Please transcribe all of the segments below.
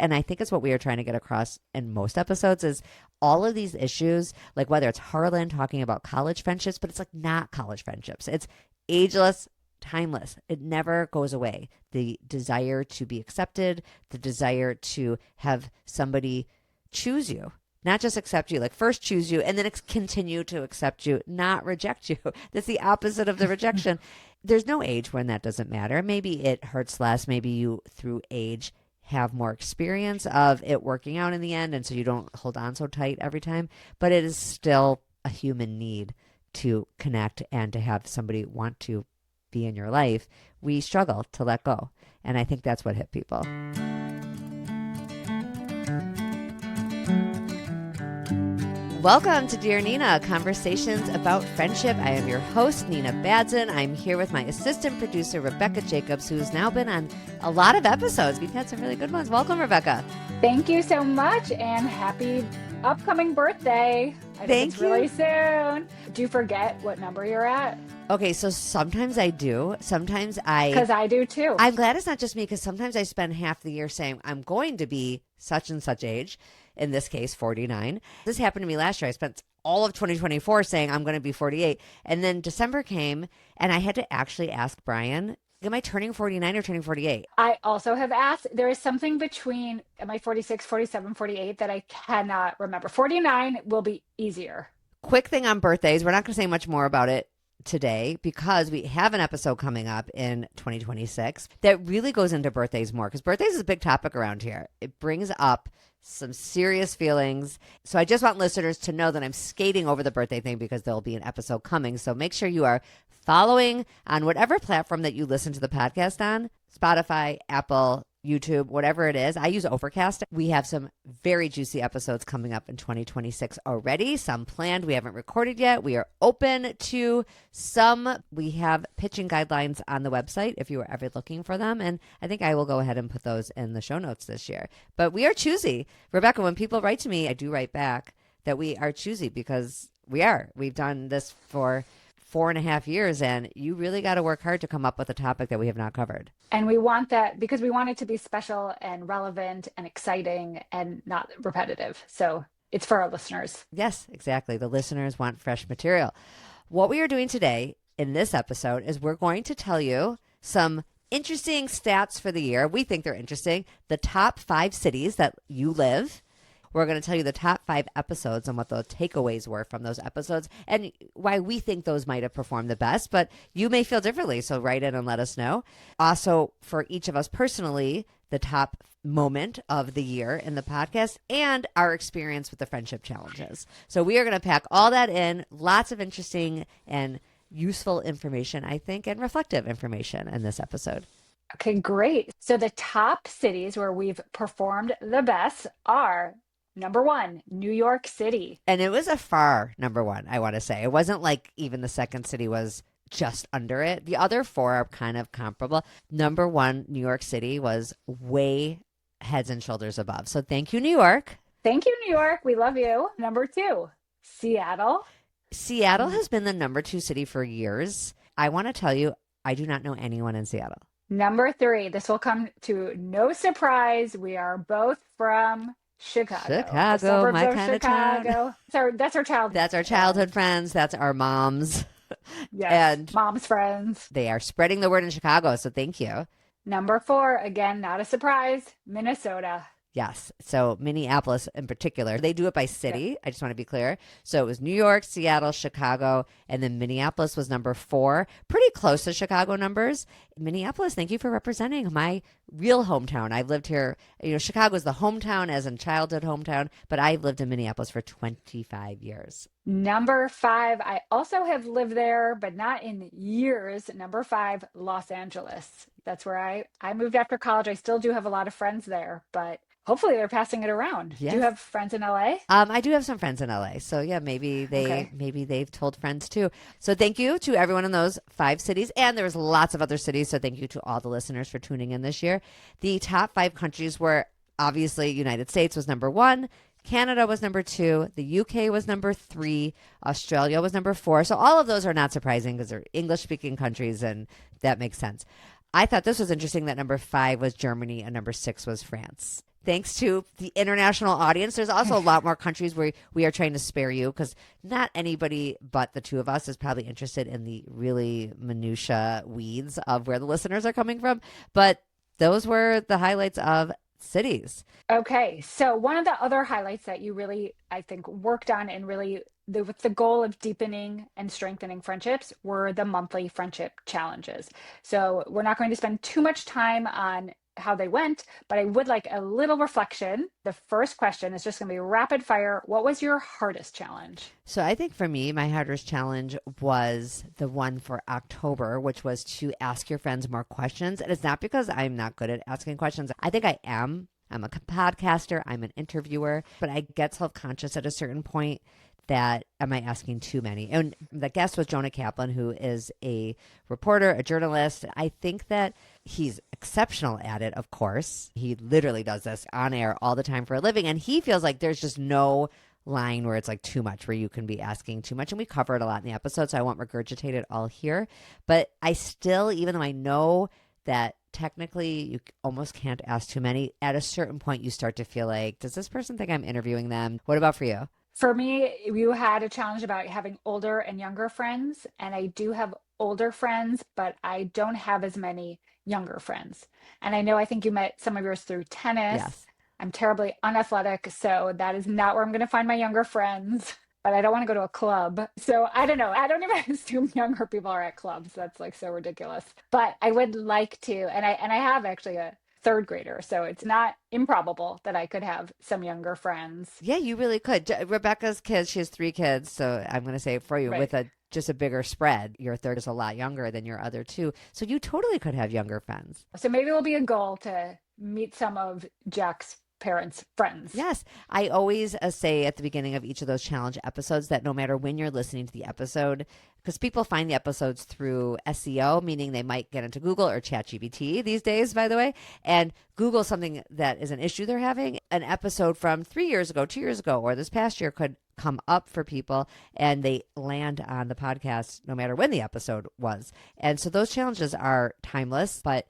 And I think it's what we are trying to get across in most episodes is all of these issues, like whether it's Harlan talking about college friendships, but it's like not college friendships. It's ageless, timeless. It never goes away. The desire to be accepted, the desire to have somebody choose you, not just accept you, like first choose you and then continue to accept you, not reject you. That's the opposite of the rejection. There's no age when that doesn't matter. Maybe it hurts less. Maybe you, through age, have more experience of it working out in the end, and so you don't hold on so tight every time. But it is still a human need to connect and to have somebody want to be in your life. We struggle to let go. And I think that's what hit people. Welcome to Dear Nina, conversations about friendship. I am your host, Nina Badzin. I'm here with my assistant producer, Rebekah Jacobs, who's now been on a lot of episodes. We've had some really good ones. Welcome, Rebekah. Thank you so much, and happy upcoming birthday. I think it's really soon. Do you forget what number you're at? Okay, so sometimes I do. Sometimes Because I do too. I'm glad it's not just me, because sometimes I spend half the year saying I'm going to be such and such age. In this case, 49. This happened to me last year. I spent all of 2024 saying I'm going to be 48. And then December came and I had to actually ask Brian, am I turning 49 or turning 48? I also have asked. There is something between, am I 46, 47, 48 that I cannot remember. 49 will be easier. Quick thing on birthdays. We're not going to say much more about it today because we have an episode coming up in 2026 that really goes into birthdays more, because birthdays is a big topic around here. It brings up some serious feelings. So I just want listeners to know that I'm skating over the birthday thing because there'll be an episode coming. So make sure you are following on whatever platform that you listen to the podcast on, Spotify, Apple, YouTube, whatever it is. I use Overcast. We have some very juicy episodes coming up in 2026 already. Some planned. We haven't recorded yet. We are open to some. We have pitching guidelines on the website if you are ever looking for them. And I think I will go ahead and put those in the show notes this year. But we are choosy. Rebekah, when people write to me, I do write back that we are choosy because we are. We've done this for 4.5 years, and you really got to work hard to come up with a topic that we have not covered. And we want that because we want it to be special and relevant and exciting and not repetitive. So it's for our listeners. Yes, exactly. The listeners want fresh material. What we are doing today in this episode is we're going to tell you some interesting stats for the year. We think they're interesting. The top 5 cities that you live. We're going to tell you the top 5 episodes and what the takeaways were from those episodes and why we think those might have performed the best, but you may feel differently, so write in and let us know. Also, for each of us personally, the top moment of the year in the podcast and our experience with the friendship challenges. So we are going to pack all that in, lots of interesting and useful information, I think, and reflective information in this episode. Okay, great. So the top cities where we've performed the best are number 1, New York City. And it was a far number 1, I want to say. It wasn't like even the second city was just under it. The other 4 are kind of comparable. Number 1, New York City, was way heads and shoulders above. So thank you, New York. Thank you, New York. We love you. Number 2, Seattle. Seattle has been the number 2 city for years. I want to tell you, I do not know anyone in Seattle. Number 3, this will come to no surprise. We are both from Chicago, my kind of town. That's our childhood. That's our childhood friends. That's our moms. Yes, and mom's friends. They are spreading the word in Chicago, so thank you. Number 4, again, not a surprise, Minnesota. Yes. So Minneapolis in particular, they do it by city. Yeah. I just want to be clear. So it was New York, Seattle, Chicago, and then Minneapolis was number 4. Pretty close to Chicago numbers. Minneapolis, thank you for representing my real hometown. I've lived here. Chicago is the hometown as in childhood hometown, but I've lived in Minneapolis for 25 years. Number 5, I also have lived there, but not in years. Number 5, Los Angeles. That's where I moved after college. I still do have a lot of friends there, but hopefully they're passing it around. Yes. Do you have friends in LA? I do have some friends in LA. So yeah, maybe they've told friends too. So thank you to everyone in those 5 cities. And there was lots of other cities. So thank you to all the listeners for tuning in this year. The top 5 countries were obviously United States was number 1. Canada was number 2. The UK was number 3. Australia was number 4. So all of those are not surprising because they're English speaking countries and that makes sense. I thought this was interesting that number 5 was Germany and number 6 was France. thanks to the international audience. There's also a lot more countries where we are trying to spare you because not anybody but the two of us is probably interested in the really minutia weeds of where the listeners are coming from. But those were the highlights of cities. Okay, so one of the other highlights that you really, I think, worked on and really with the goal of deepening and strengthening friendships were the monthly friendship challenges. So we're not going to spend too much time on how they went, but I would like a little reflection. The first question is just going to be rapid fire. What was your hardest challenge? So I think for me, my hardest challenge was the one for October, which was to ask your friends more questions. And it's not because I'm not good at asking questions. I think I am. I'm a podcaster, I'm an interviewer, but I get self conscious at a certain point that am I asking too many? And the guest was Jonah Kaplan, who is a reporter, a journalist. I think that he's exceptional at it, of course. He literally does this on air all the time for a living. And he feels like there's just no line where it's like too much, where you can be asking too much. And we cover it a lot in the episode, so I won't regurgitate it all here. But I still, even though I know that technically you almost can't ask too many, at a certain point you start to feel like, does this person think I'm interviewing them? What about for you? For me, you had a challenge about having older and younger friends, and I do have older friends, but I don't have as many younger friends. And I know I think you met some of yours through tennis. Yes. I'm terribly unathletic, so that is not where I'm going to find my younger friends. But I don't want to go to a club. So I don't know. I don't even assume younger people are at clubs. That's like so ridiculous. But I would like to, and I have actually a third grader, so it's not improbable that I could have some younger friends. Yeah, you really could. Rebecca's kids, she has three kids, so I'm going to say for you Right. with a just a bigger spread. Your third is a lot younger than your other two, so you totally could have younger friends. So maybe it'll be a goal to meet some of Jack's parents' friends. Yes, I always say at the beginning of each of those challenge episodes that no matter when you're listening to the episode, because people find the episodes through SEO, meaning they might get into Google or ChatGPT these days, by the way, and Google something that is an issue they're having. An episode from 3 years ago, 2 years ago, or this past year could come up for people and they land on the podcast no matter when the episode was. And so those challenges are timeless, but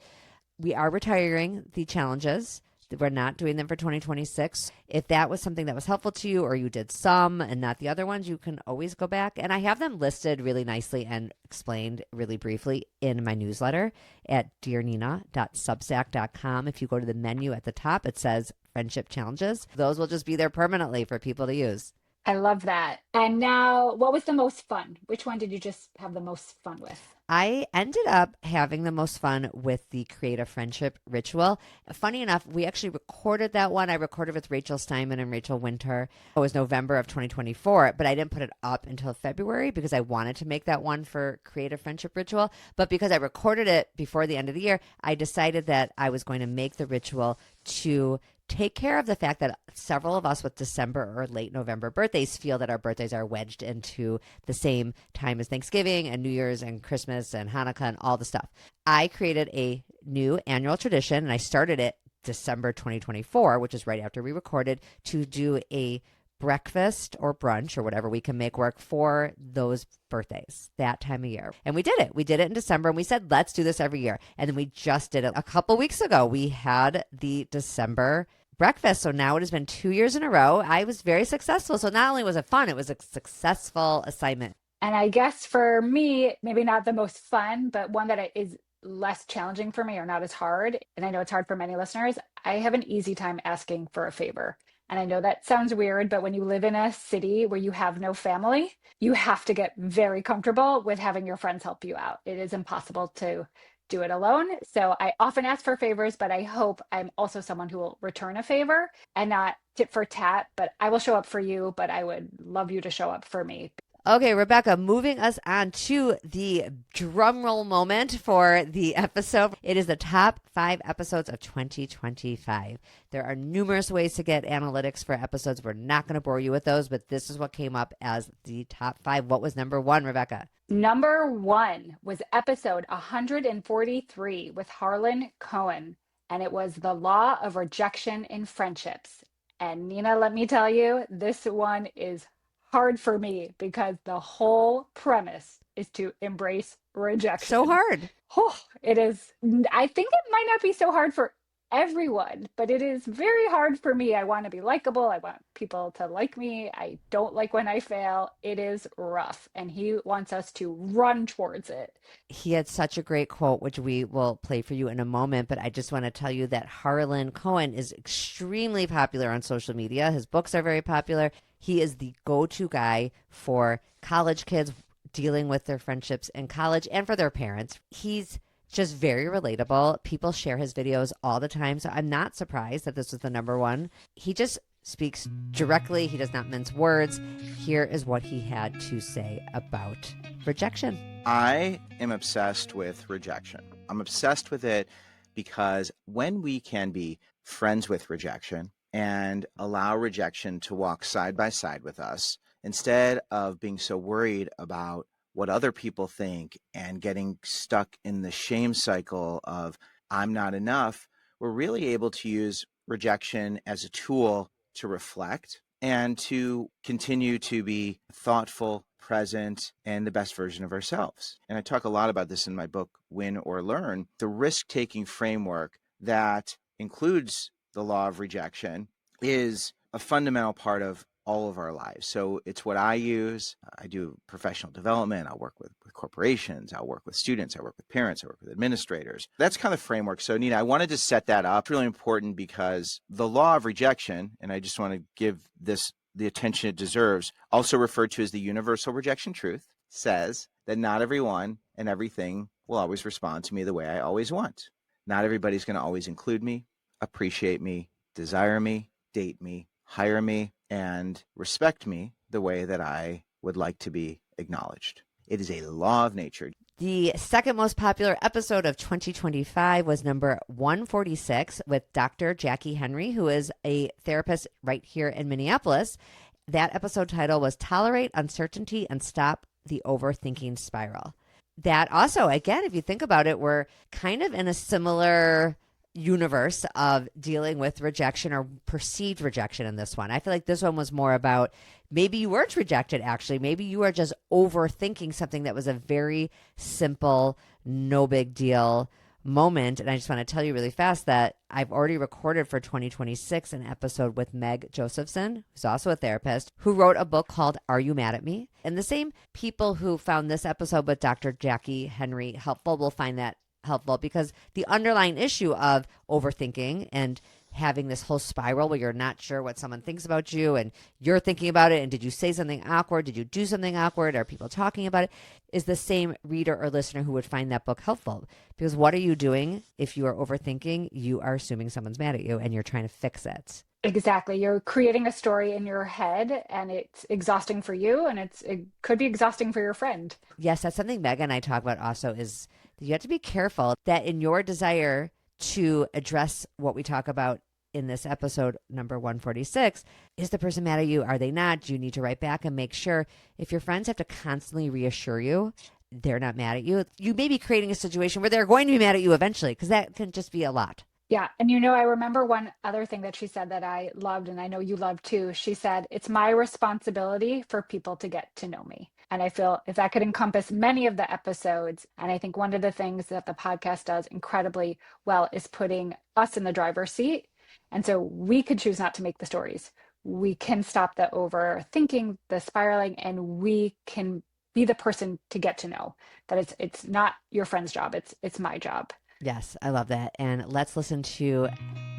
we are retiring the challenges. We're not doing them for 2026. If that was something that was helpful to you or you did some and not the other ones, you can always go back. And I have them listed really nicely and explained really briefly in my newsletter at dearnina.substack.com. If you go to the menu at the top, it says friendship challenges. Those will just be there permanently for people to use. I love that. And now, what was the most fun? Which one did you just have the most fun with? I ended up having the most fun with the Create a Friendship Ritual. Funny enough, we actually recorded that one. I recorded with Rachel Steinman and Rachel Winter. It was November of 2024, but I didn't put it up until February because I wanted to make that one for Create a Friendship Ritual. But because I recorded it before the end of the year, I decided that I was going to make the ritual to take care of the fact that several of us with December or late November birthdays feel that our birthdays are wedged into the same time as Thanksgiving and New Year's and Christmas and Hanukkah and all the stuff. I created a new annual tradition and I started it December 2024, which is right after we recorded, to do a breakfast or brunch or whatever we can make work for those birthdays that time of year. And we did it. We did it in December and we said, let's do this every year. And then we just did it a couple weeks ago. We had the December breakfast. So now it has been 2 years in a row. I was very successful. So not only was it fun, it was a successful assignment. And I guess for me, maybe not the most fun, but one that is less challenging for me or not as hard. And I know it's hard for many listeners. I have an easy time asking for a favor. And I know that sounds weird, but when you live in a city where you have no family, you have to get very comfortable with having your friends help you out. It is impossible to do it alone. So I often ask for favors, but I hope I'm also someone who will return a favor and not tit for tat. But I will show up for you, but I would love you to show up for me. Okay, Rebecca, moving us on to the drumroll moment for the episode. It is the top 5 episodes of 2025. There are numerous ways to get analytics for episodes. We're not going to bore you with those, but this is what came up as the top 5. What was number 1, Rebecca? Number 1 was episode 143 with Harlan Cohen, and it was The Law of Rejection in Friendships. And Nina, let me tell you, this one is hard for me because the whole premise is to embrace rejection. So hard. Oh, it is. I think it might not be so hard for everyone, but it is very hard for me. I want to be likable. I want people to like me. I don't like when I fail. It is rough, and he wants us to run towards it. He had such a great quote, which we will play for you in a moment. But I just want to tell you that Harlan Cohen is extremely popular on social media. His books are very popular. He is the go-to guy for college kids dealing with their friendships in college and for their parents. He's just very relatable. People share his videos all the time. So I'm not surprised that this was the number one. He just speaks directly. He does not mince words. Here is what he had to say about rejection. I am obsessed with rejection. I'm obsessed with it because when we can be friends with rejection and allow rejection to walk side by side with us, instead of being so worried about what other people think and getting stuck in the shame cycle of I'm not enough, we're really able to use rejection as a tool to reflect and to continue to be thoughtful, present, and the best version of ourselves. And I talk a lot about this in my book, Win or Learn, the risk-taking framework that includes the law of rejection is a fundamental part of all of our lives. So it's what I use. I do professional development. I'll work with corporations. I'll work with students. I work with parents. I work with administrators. That's kind of the framework. So Nina, I wanted to set that up. It's really important because the law of rejection, and I just want to give this the attention it deserves, also referred to as the universal rejection truth, says that not everyone and everything will always respond to me the way I always want. Not everybody's going to always include me, appreciate me, desire me, date me, hire me, and respect me the way that I would like to be acknowledged. It is a law of nature. The second most popular episode of 2025 was number 146 with Dr. Jackie Henry, who is a therapist right here in Minneapolis. That episode title was Tolerate Uncertainty and Stop the Overthinking Spiral. That also, again, if you think about it, we're kind of in a similar universe of dealing with rejection or perceived rejection in this one. I feel like this one was more about maybe you weren't rejected, actually. Maybe you are just overthinking something that was a very simple, no big deal moment. And I just want to tell you really fast that I've already recorded for 2026 an episode with Meg Josephson, who's also a therapist, who wrote a book called Are You Mad at Me? And the same people who found this episode with Dr. Jackie Henry helpful will find that helpful, because the underlying issue of overthinking and having this whole spiral where you're not sure what someone thinks about you and you're thinking about it, and did you say something awkward, did you do something awkward, are people talking about it, is the same reader or listener who would find that book helpful. Because what are you doing if you are overthinking? You are assuming someone's mad at you and you're trying to fix it. Exactly. You're creating a story in your head, and it's exhausting for you, and it could be exhausting for your friend. Yes, that's something Meg and I talk about also, is that you have to be careful that in your desire to address what we talk about in this episode, number 146, is the person mad at you? Are they not? Do you need to write back and make sure? If your friends have to constantly reassure you they're not mad at you, you may be creating a situation where they're going to be mad at you eventually, because that can just be a lot. Yeah. And I remember one other thing that she said that I loved, and I know you loved too. She said, it's my responsibility for people to get to know me. And I feel if that could encompass many of the episodes, and I think one of the things that the podcast does incredibly well is putting us in the driver's seat. And so we could choose not to make the stories. We can stop the overthinking, the spiraling, and we can be the person to get to know that it's not your friend's job. It's my job. Yes, I love that. And let's listen to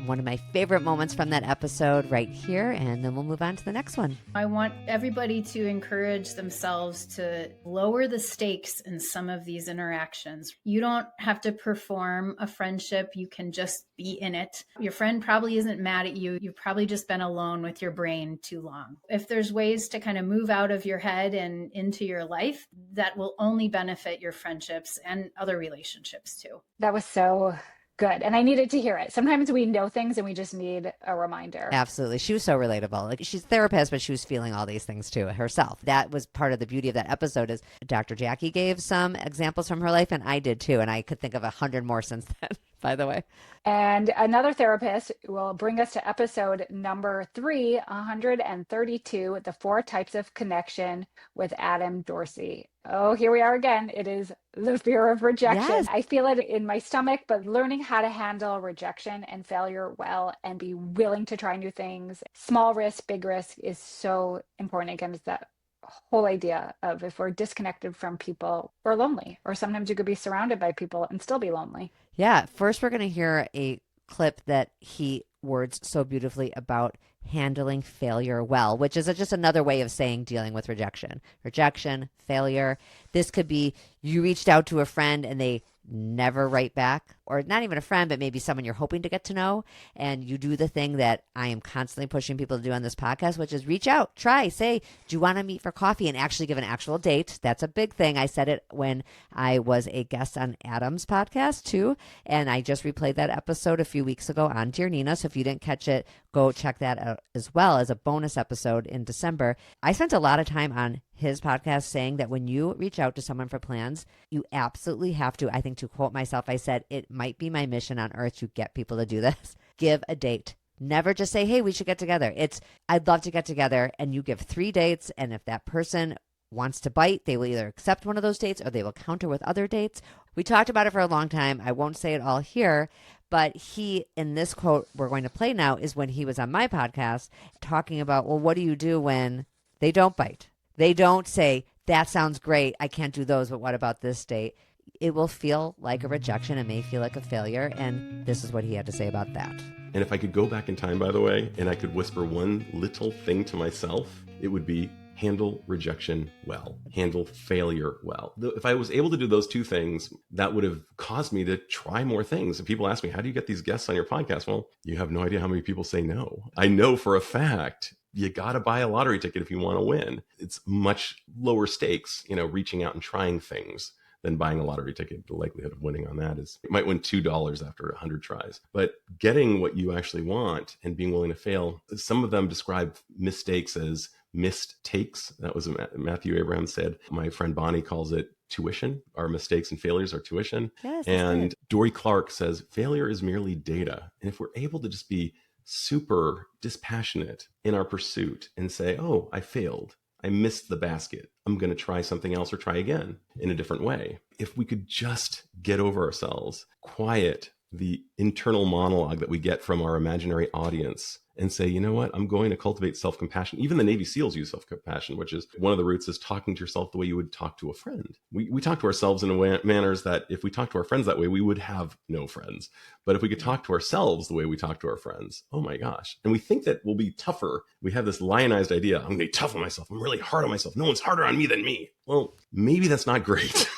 one of my favorite moments from that episode right here, and then we'll move on to the next one. I want everybody to encourage themselves to lower the stakes in some of these interactions. You don't have to perform a friendship. You can just be in it. Your friend probably isn't mad at you. You've probably just been alone with your brain too long. If there's ways to kind of move out of your head and into your life, that will only benefit your friendships and other relationships too. That was so good. And I needed to hear it. Sometimes we know things and we just need a reminder. Absolutely. She was so relatable. Like, she's a therapist, but she was feeling all these things too herself. That was part of the beauty of that episode, is Dr. Jackie gave some examples from her life, and I did too. And I could think of 100 more since then. by the way. And another therapist will bring us to episode number 332, The Four Types of Connection with Adam Dorsey. Oh, here we are again. It is the fear of rejection. Yes. I feel it in my stomach, but learning how to handle rejection and failure well and be willing to try new things, small risk, big risk, is so important. Again, it's that whole idea of if we're disconnected from people, we're lonely, or sometimes you could be surrounded by people and still be lonely. Yeah. First, we're going to hear a clip that he words so beautifully about handling failure well, which is just another way of saying dealing with rejection. Rejection, failure. This could be you reached out to a friend and they never write back, or not even a friend, but maybe someone you're hoping to get to know. And you do the thing that I am constantly pushing people to do on this podcast, which is reach out, try, say, do you want to meet for coffee, and actually give an actual date. That's a big thing. I said it when I was a guest on Adam's podcast too. And I just replayed that episode a few weeks ago on Dear Nina. So if you didn't catch it, go check that out as well as a bonus episode in December. I spent a lot of time on his podcast saying that when you reach out to someone for plans, you absolutely have to, I think to quote myself, I said, it might be my mission on earth to get people to do this. Give a date. Never just say, hey, we should get together. It's, I'd love to get together. And you give 3 dates. And if that person wants to bite, they will either accept one of those dates or they will counter with other dates. We talked about it for a long time. I won't say it all here, but he, in this quote we're going to play now, is when he was on my podcast talking about, well, what do you do when they don't bite? They don't say, that sounds great, I can't do those, but what about this date? It will feel like a rejection. It may feel like a failure. And this is what he had to say about that. And if I could go back in time, by the way, and I could whisper one little thing to myself, it would be handle rejection well, handle failure well. If I was able to do those two things, that would have caused me to try more things. And people ask me, how do you get these guests on your podcast? Well, you have no idea how many people say no. I know for a fact you got to buy a lottery ticket if you want to win. It's much lower stakes, reaching out and trying things than buying a lottery ticket. The likelihood of winning on that is you might win $2 after 100 tries. But getting what you actually want and being willing to fail, some of them describe mistakes as missed takes. That was what Matthew Abraham said. My friend Bonnie calls it tuition. Our mistakes and failures are tuition. Yes, and Dory Clark says failure is merely data. And if we're able to just be super dispassionate in our pursuit and say, oh, I failed, I missed the basket, I'm going to try something else or try again in a different way. If we could just get over ourselves, quiet the internal monologue that we get from our imaginary audience and say, you know what, I'm going to cultivate self-compassion. Even the Navy SEALs use self-compassion, which is one of the roots is talking to yourself the way you would talk to a friend. We talk to ourselves in manners that if we talk to our friends that way, we would have no friends. But if we could talk to ourselves the way we talk to our friends, oh my gosh. And we think that we'll be tougher. We have this lionized idea. I'm going to be tough on myself. I'm really hard on myself. No one's harder on me than me. Well, maybe that's not great.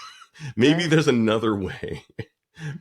Maybe there's another way.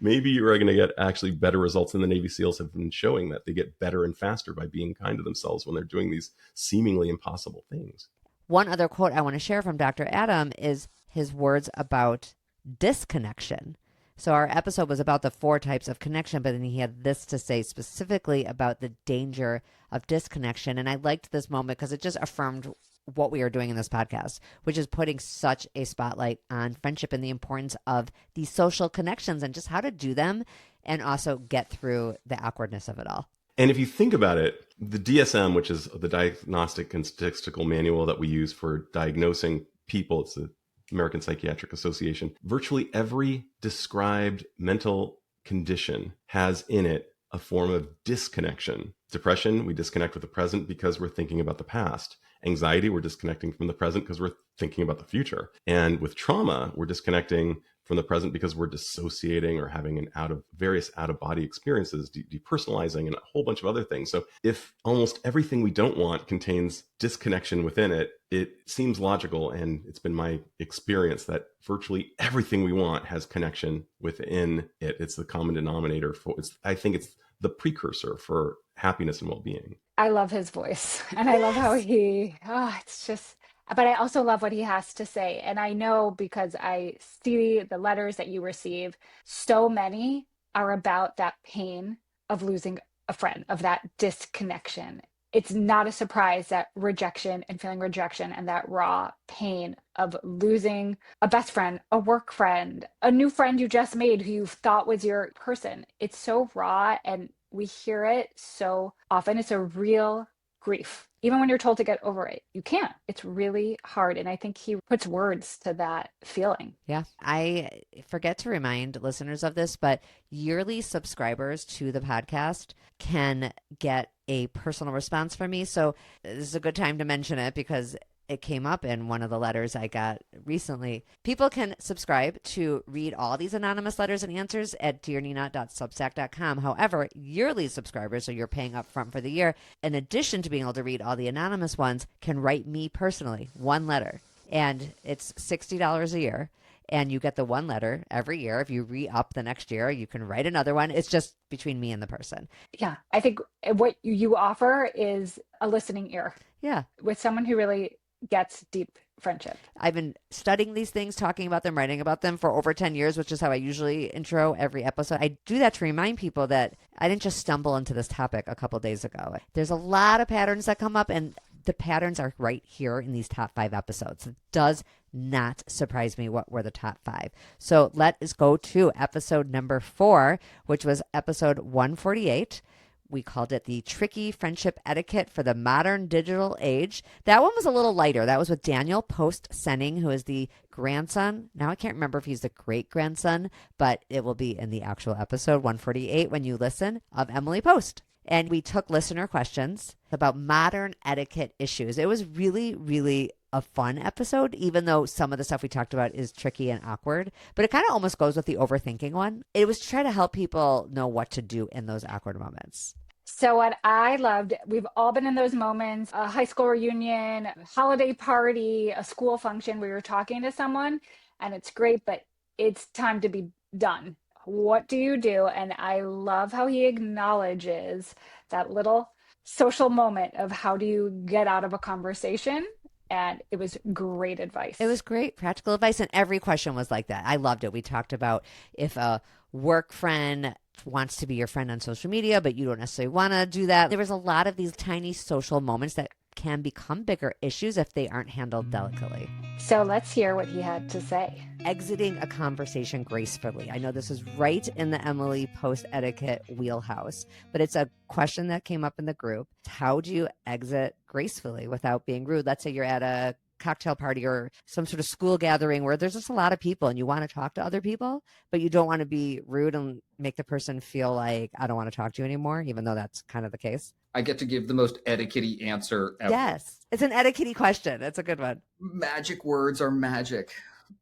Maybe you're going to get actually better results than the Navy SEALs have been showing, that they get better and faster by being kind to themselves when they're doing these seemingly impossible things. One other quote I want to share from Dr. Adam is his words about disconnection. So our episode was about the 4 types of connection, but then he had this to say specifically about the danger of disconnection. And I liked this moment because it just affirmed what we are doing in this podcast, which is putting such a spotlight on friendship and the importance of these social connections and just how to do them and also get through the awkwardness of it all. And if you think about it, the DSM, which is the Diagnostic and Statistical Manual that we use for diagnosing people, it's the American Psychiatric Association, virtually every described mental condition has in it a form of disconnection. Depression, we disconnect with the present because we're thinking about the past. Anxiety, we're disconnecting from the present because we're thinking about the future. And with trauma, we're disconnecting from the present because we're dissociating or having various out-of-body experiences, depersonalizing, and a whole bunch of other things. So if almost everything we don't want contains disconnection within it, it seems logical, and it's been my experience that virtually everything we want has connection within it. It's the common denominator I think it's the precursor for happiness and well-being. I love his voice, and I love how it's just, but I also love what he has to say. And I know because I see the letters that you receive, so many are about that pain of losing a friend, of that disconnection. it's not a surprise that rejection and feeling rejection and that raw pain of losing a best friend, a work friend, a new friend you just made who you thought was your person. It's so raw and we hear it so often. It's a real grief. Even when you're told to get over it, you can't. It's really hard. And I think he puts words to that feeling. Yeah. I forget to remind listeners of this, but yearly subscribers to the podcast can get a personal response from me. So this is a good time to mention it because it came up in one of the letters I got recently. People can subscribe to read all these anonymous letters and answers at dearnina.substack.com. However, yearly subscribers, so you're paying up front for the year, in addition to being able to read all the anonymous ones, can write me personally one letter. And it's $60 a year. And you get the one letter every year. If you re-up the next year, you can write another one. It's just between me and the person. Yeah. I think what you offer is a listening ear. Yeah. With someone who really gets deep friendship. I've been studying these things, talking about them, writing about them for over 10 years, which is how I usually intro every episode. I do that to remind people that I didn't just stumble into this topic a couple days ago. There's a lot of patterns that come up, and the patterns are right here in these top 5 episodes. It does not surprise me what were the top 5. So let us go to episode number 4, which was episode 148. We called it the Tricky Friendship Etiquette for the Modern Digital Age. That one was a little lighter. That was with Daniel Post-Senning, who is the grandson. Now I can't remember if he's the great-grandson, but it will be in the actual episode 148 when you listen, of Emily Post. And we took listener questions about modern etiquette issues. It was really, really a fun episode, even though some of the stuff we talked about is tricky and awkward, but it kind of almost goes with the overthinking one. It was to try to help people know what to do in those awkward moments. So what I loved, we've all been in those moments, a high school reunion, a holiday party, a school function where you're talking to someone and it's great, but it's time to be done. What do you do? And I love how he acknowledges that little social moment of how do you get out of a conversation. And it was great advice. It was great practical advice. And every question was like that. I loved it. We talked about if a work friend wants to be your friend on social media, but you don't necessarily want to do that. There was a lot of these tiny social moments that can become bigger issues if they aren't handled delicately. So let's hear what he had to say. Exiting a conversation gracefully. I know this is right in the Emily Post etiquette wheelhouse, but it's a question that came up in the group. How do you exit gracefully without being rude? Let's say you're at a cocktail party or some sort of school gathering where there's just a lot of people and you want to talk to other people, but you don't want to be rude and make the person feel like, I don't want to talk to you anymore, even though that's kind of the case. I get to give the most etiquette-y answer ever. Yes. It's an etiquette-y question. It's a good one. Magic words are magic.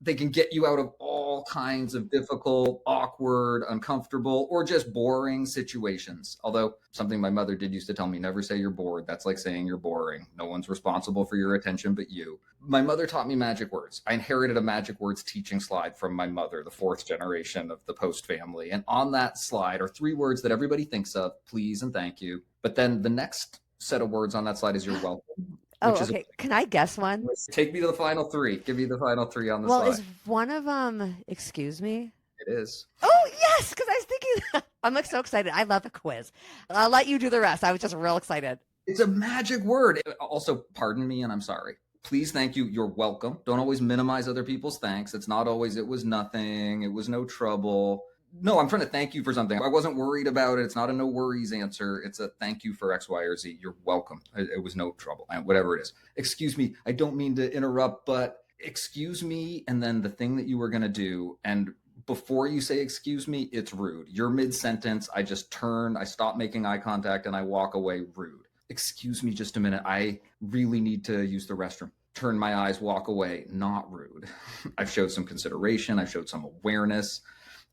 They can get you out of all kinds of difficult, awkward, uncomfortable, or just boring situations. Although something my mother did used to tell me, never say you're bored. That's like saying you're boring. No one's responsible for your attention but you. My mother taught me magic words. I inherited a magic words teaching slide from my mother, the 4th generation of the Post family. And on that slide are 3 words that everybody thinks of, please and thank you. But then the next set of words on that slide is you're welcome. Oh, okay. Can I guess one? Take me to the final 3. Give me the final 3 on the slide. slide. Is one of them, excuse me? It is. Oh, yes, because I was thinking, I'm like so excited. I love the quiz. I'll let you do the rest. I was just real excited. It's a magic word. Also, pardon me and I'm sorry. Please, thank you. You're welcome. Don't always minimize other people's thanks. It's not always, it was nothing. It was no trouble. No, I'm trying to thank you for something. I wasn't worried about it. It's not a no worries answer. It's a thank you for X, Y, or Z. You're welcome. It was no trouble. Whatever it is. Excuse me. I don't mean to interrupt, but excuse me. And then the thing that you were going to do. And before you say excuse me, it's rude. You're mid-sentence. I just turn. I stop making eye contact and I walk away. Rude. Excuse me just a minute. I really need to use the restroom. Turn my eyes, walk away. Not rude. I've showed some consideration. I've showed some awareness.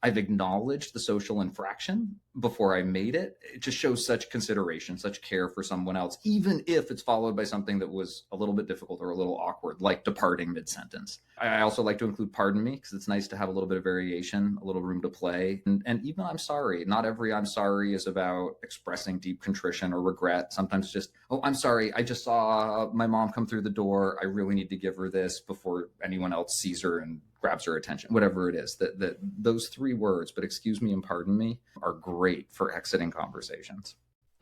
I've acknowledged the social infraction before I made it. It just shows such consideration, such care for someone else, even if it's followed by something that was a little bit difficult or a little awkward, like departing mid-sentence. I also like to include pardon me, because it's nice to have a little bit of variation, a little room to play. And even I'm sorry. Not every I'm sorry is about expressing deep contrition or regret. Sometimes just, oh, I'm sorry. I just saw my mom come through the door. I really need to give her this before anyone else sees her and grabs her attention, whatever it is. That those 3 words, but excuse me and pardon me, are great for exiting conversations.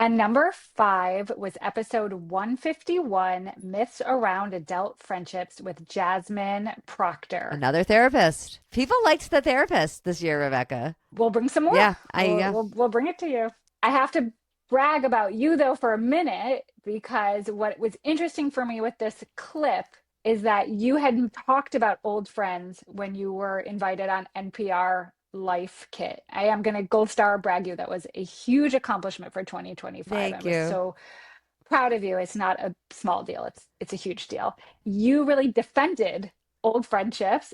And number 5 was episode 151, Myths Around Adult Friendships with Jasmine Proctor. Another therapist. People liked the therapist this year, Rebekah. We'll bring some more. Yeah, We'll bring it to you. I have to brag about you, though, for a minute, because what was interesting for me with this clip is that you had talked about old friends when you were invited on NPR Life Kit. I am going to gold star brag you. That was a huge accomplishment for 2025. Thank I you. was so proud of you. It's not a small deal. It's a huge deal. You really defended old friendships.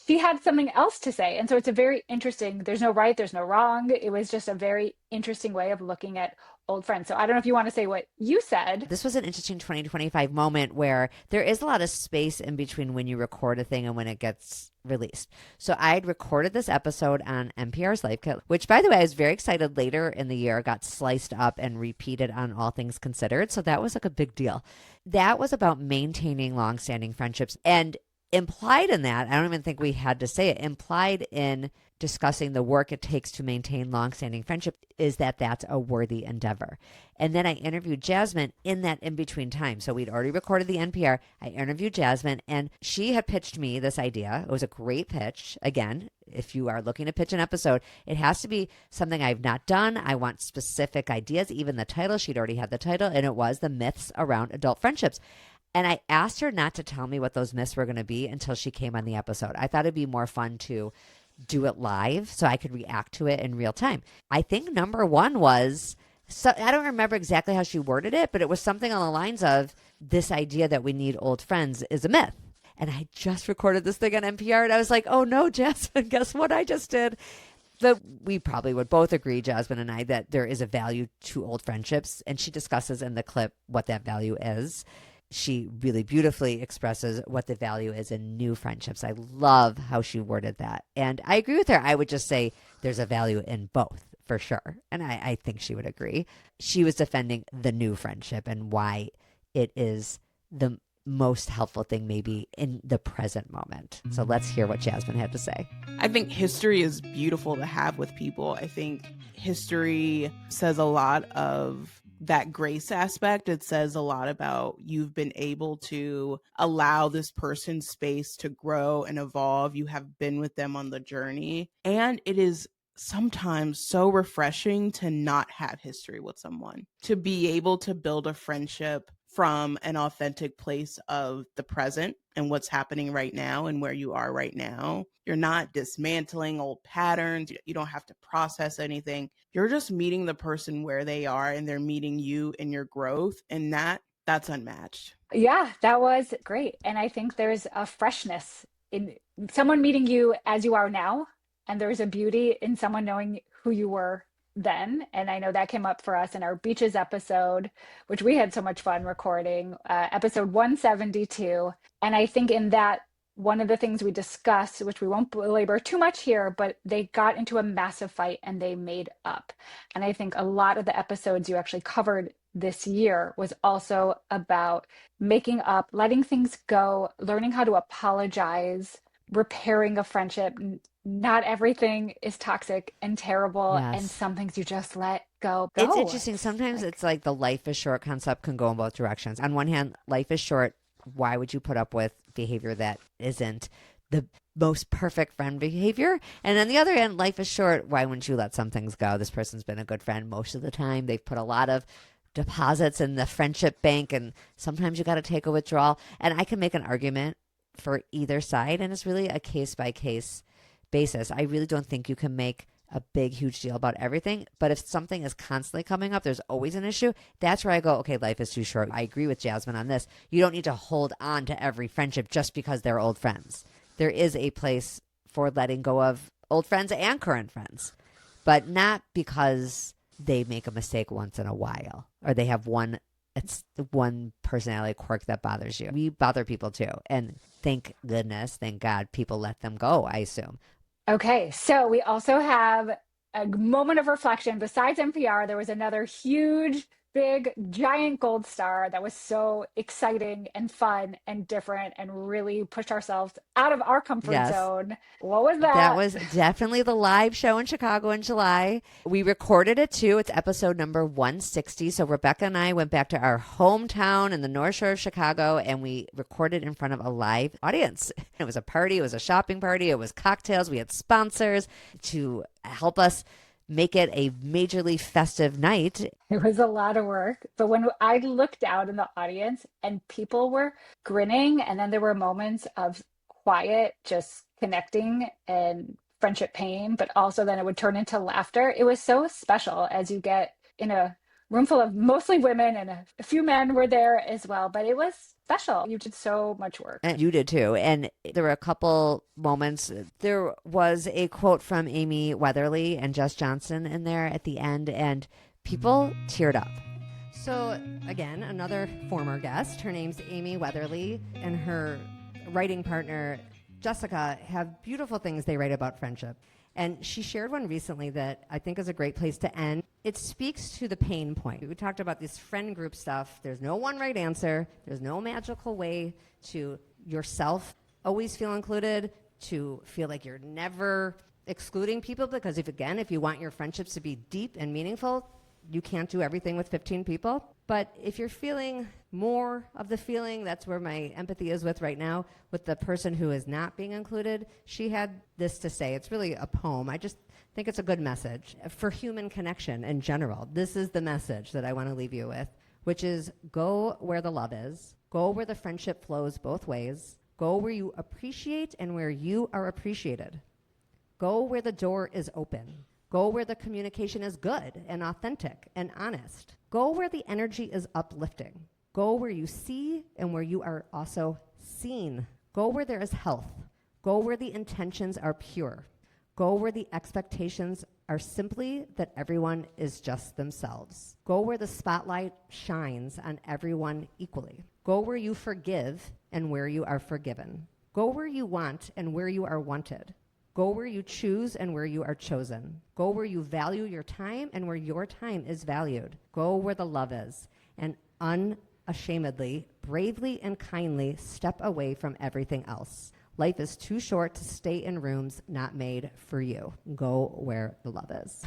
She had something else to say. And so it's a very interesting, there's no right, there's no wrong. It was just a very interesting way of looking at old friends. So I don't know if you want to say what you said. This was an interesting 2025 moment where there is a lot of space in between when you record a thing and when it gets released. So I'd recorded this episode on NPR's Life Kit, which, by the way, I was very excited later in the year got sliced up and repeated on All Things Considered. So that was like a big deal. That was about maintaining longstanding friendships. And implied in that, I don't even think we had to say it, implied in discussing the work it takes to maintain longstanding friendship is that that's a worthy endeavor. And then I interviewed Jasmine in that in-between time. So we'd already recorded the NPR. I interviewed Jasmine, and she had pitched me this idea. It was a great pitch. Again, if you are looking to pitch an episode, it has to be something I've not done. I want specific ideas. Even the title, she'd already had the title, and it was The Myths Around Adult Friendships. And I asked her not to tell me what those myths were going to be until she came on the episode. I thought it'd be more fun to do it live so I could react to it in real time. I think number 1 was, so I don't remember exactly how she worded it, but it was something on the lines of this idea that we need old friends is a myth. And I just recorded this thing on NPR and I was like, oh no, Jasmine, guess what I just did? But we probably would both agree, Jasmine and I, that there is a value to old friendships. And she discusses in the clip what that value is. She really beautifully expresses what the value is in new friendships. I love how she worded that. And I agree with her. I would just say there's a value in both for sure. And I think she would agree. She was defending the new friendship and why it is the most helpful thing maybe in the present moment. So let's hear what Jasmine had to say. I think history is beautiful to have with people. I think history says a lot of that grace aspect. It says a lot about you've been able to allow this person space to grow and evolve. You have been with them on the journey. And it is sometimes so refreshing to not have history with someone, to be able to build a friendship from an authentic place of the present and what's happening right now and where you are right now. You're not dismantling old patterns. You don't have to process anything. You're just meeting the person where they are and they're meeting you in your growth. And that's unmatched. Yeah, that was great. And I think there's a freshness in someone meeting you as you are now. And there's a beauty in someone knowing who you were then. And I know that came up for us in our beaches episode, which we had so much fun recording, episode 172. And I think in that, one of the things we discussed, which we won't belabor too much here, but they got into a massive fight and they made up. And I think a lot of the episodes you actually covered this year was also about making up, letting things go, learning how to apologize, repairing a friendship. Not everything is toxic and terrible, Yes. and some things you just let go. It's interesting. Sometimes it's like the life is short concept can go in both directions. On one hand, life is short. Why would you put up with behavior that isn't the most perfect friend behavior? And on the other hand, life is short. Why wouldn't you let some things go? This person's been a good friend most of the time. They've put a lot of deposits in the friendship bank, and sometimes you got to take a withdrawal. And I can make an argument for either side, and it's really a case by case basis. I really don't think you can make a big, huge deal about everything. But if something is constantly coming up, there's always an issue. That's where I go, okay, life is too short. I agree with Jasmine on this. You don't need to hold on to every friendship just because they're old friends. There is a place for letting go of old friends and current friends, but not because they make a mistake once in a while or they have one personality quirk that bothers you. We bother people too. And thank goodness, thank God, people let them go, I assume. Okay, so we also have a moment of reflection. Besides NPR, there was another huge big, giant gold star that was so exciting and fun and different and really pushed ourselves out of our comfort Yes. zone. What was That that? was definitely the live show in Chicago in July. We recorded it too. It's episode number 160. So Rebekah and I went back to our hometown in the North Shore of Chicago and we recorded in front of a live audience. It was a party. It was a shopping party. It was cocktails. We had sponsors to help us make it a majorly festive night. It was a lot of work. But when I looked out in the audience and people were grinning, and then there were moments of quiet, just connecting and friendship pain, but also then it would turn into laughter. It was so special as you get in a room full of mostly women and a few men were there as well. But it was special. You did so much work. And you did too. And there were a couple moments. There was a quote from Amy Weatherly and Jess Johnson in there at the end, and people teared up. So again, another former guest. Her name's Amy Weatherly, and her writing partner, Jessica, have beautiful things they write about friendship. And she shared one recently that I think is a great place to end. It speaks to the pain point. We talked about this friend group stuff. There's no one right answer. There's no magical way to yourself always feel included, to feel like you're never excluding people, because if you want your friendships to be deep and meaningful, you can't do everything with 15 people. But if you're feeling more of the feeling, that's where my empathy is with right now, with the person who is not being included. She had this to say. It's really a poem. I just think it's a good message for human connection in general. This is the message that I want to leave you with, which is go where the love is. Go where the friendship flows both ways. Go where you appreciate and where you are appreciated. Go where the door is open. Go where the communication is good and authentic and honest. Go where the energy is uplifting. Go where you see and where you are also seen. Go where there is health. Go where the intentions are pure. Go where the expectations are simply that everyone is just themselves. Go where the spotlight shines on everyone equally. Go where you forgive and where you are forgiven. Go where you want and where you are wanted. Go where you choose and where you are chosen. Go where you value your time and where your time is valued. Go where the love is. And unashamedly, bravely, and kindly step away from everything else. Life is too short to stay in rooms not made for you. Go where the love is.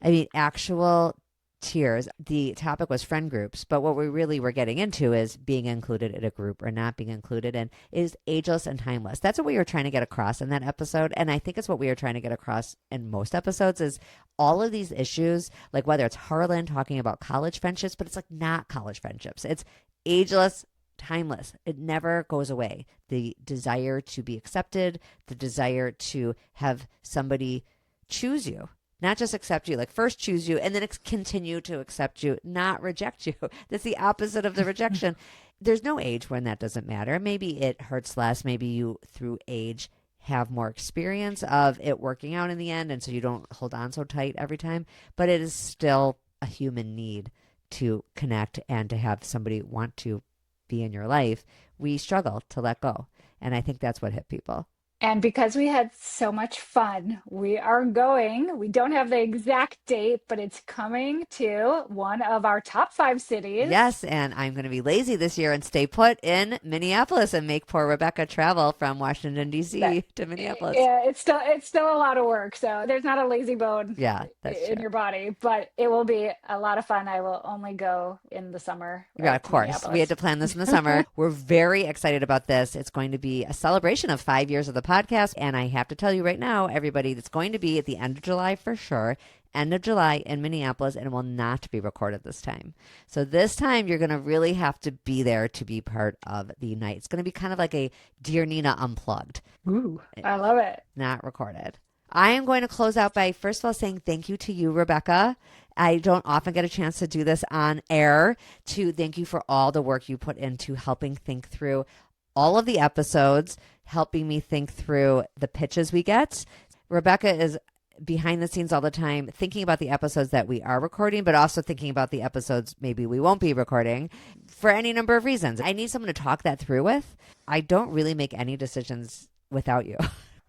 I mean, actual tears. The topic was friend groups, but what we really were getting into is being included in a group or not being included, and is ageless and timeless. That's what we were trying to get across in that episode, and I think it's what we are trying to get across in most episodes is all of these issues, like whether it's Harlan talking about college friendships, but it's like not college friendships. It's ageless, timeless. It never goes away. The desire to be accepted, the desire to have somebody choose you. Not just accept you, like first choose you and then continue to accept you, not reject you. That's the opposite of the rejection. There's no age when that doesn't matter. Maybe it hurts less. Maybe you, through age, have more experience of it working out in the end, and so you don't hold on so tight every time. But it is still a human need to connect and to have somebody want to be in your life. We struggle to let go. And I think that's what hit people. And because we had so much fun, we don't have the exact date, but it's coming to one of our top 5 cities. Yes, and I'm going to be lazy this year and stay put in Minneapolis and make poor Rebekah travel from Washington, D.C. to Minneapolis. Yeah, it's still a lot of work, so there's not a lazy bone in your body, but it will be a lot of fun. I will only go in the summer. Yeah, of course. We had to plan this in the summer. We're very excited about this. It's going to be a celebration of 5 years of the podcast. And I have to tell you right now, everybody, it's going to be at the end of July for sure. End of July in Minneapolis, and it will not be recorded this time. So this time you're going to really have to be there to be part of the night. It's going to be kind of like a Dear Nina Unplugged. Ooh, I love it. Not recorded. I am going to close out by, first of all, saying thank you to you, Rebekah. I don't often get a chance to do this on air, to thank you for all the work you put into helping think through all of the episodes, helping me think through the pitches we get. Rebekah is behind the scenes all the time, thinking about the episodes that we are recording, but also thinking about the episodes maybe we won't be recording for any number of reasons. I need someone to talk that through with. I don't really make any decisions without you.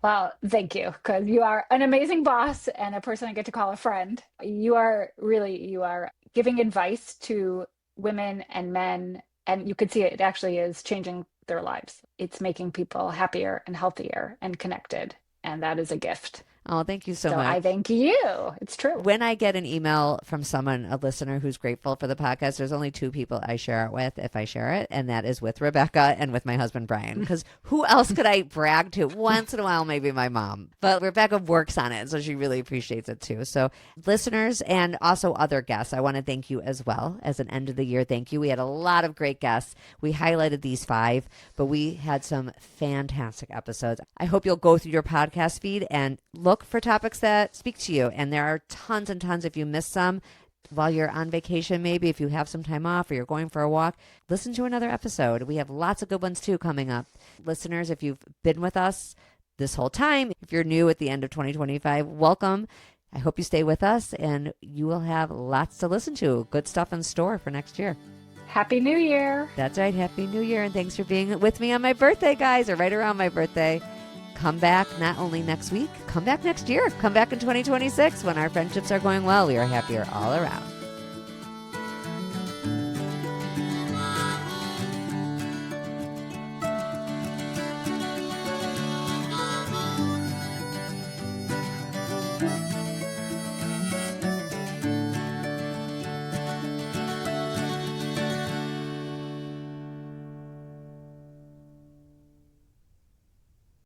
Well, thank you, because you are an amazing boss and a person I get to call a friend. You are giving advice to women and men, and you could see it actually is changing their lives. It's making people happier and healthier and connected, and that is a gift. Oh, thank you so So much. I thank you. It's true. When I get an email from someone, a listener who's grateful for the podcast, there's only two people I share it with if I share it, and that is with Rebekah and with my husband, Brian. Because who else could I brag to? Once in a while, maybe my mom. But Rebekah works on it, so she really appreciates it too. So listeners and also other guests, I want to thank you as well as an end of the year thank you. We had a lot of great guests. We highlighted these 5, but we had some fantastic episodes. I hope you'll go through your podcast feed and look for topics that speak to you. And there are tons and tons. If you miss some while you're on vacation, maybe if you have some time off or you're going for a walk, listen to another episode. We have lots of good ones too coming up. Listeners, if you've been with us this whole time, if you're new at the end of 2025, welcome. I hope you stay with us and you will have lots to listen to. Good stuff in store for next year. Happy New Year. That's right. Happy New Year. And thanks for being with me on my birthday, guys, or right around my birthday. Come back not only next week, come back next year. Come back in 2026 when our friendships are going well. We are happier all around.